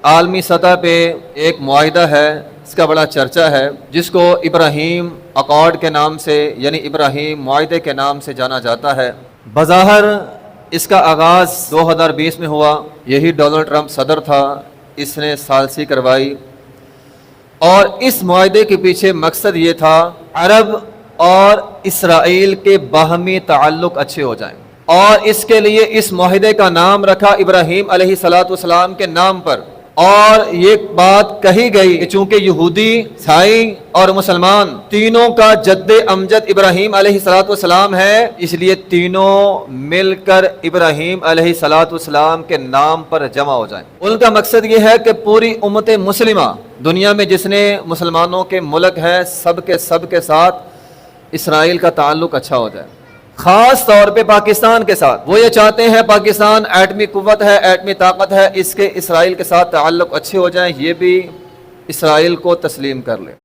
عالمی سطح پہ ایک معاہدہ ہے، اس کا بڑا چرچا ہے، جس کو ابراہیم اکارڈ کے نام سے یعنی ابراہیم معاہدے کے نام سے جانا جاتا ہے۔ بظاہر اس کا آغاز 2020 میں ہوا، یہی ڈونلڈ ٹرمپ صدر تھا، اس نے ثالثی کروائی، اور اس معاہدے کے پیچھے مقصد یہ تھا عرب اور اسرائیل کے باہمی تعلق اچھے ہو جائیں، اور اس کے لیے اس معاہدے کا نام رکھا ابراہیم علیہ السلام کے نام پر۔ اور یہ بات کہی گئی کہ چونکہ یہودی، عیسائی اور مسلمان تینوں کا جد امجد ابراہیم علیہ السلام ہے، اس لیے تینوں مل کر ابراہیم علیہ السلام کے نام پر جمع ہو جائیں۔ ان کا مقصد یہ ہے کہ پوری امت مسلمہ دنیا میں جس نے مسلمانوں کے ملک ہے، سب کے ساتھ اسرائیل کا تعلق اچھا ہو جائے، خاص طور پہ پاکستان کے ساتھ۔ وہ یہ چاہتے ہیں پاکستان ایٹمی قوت ہے، ایٹمی طاقت ہے، اس کے اسرائیل کے ساتھ تعلق اچھے ہو جائیں، یہ بھی اسرائیل کو تسلیم کر لے۔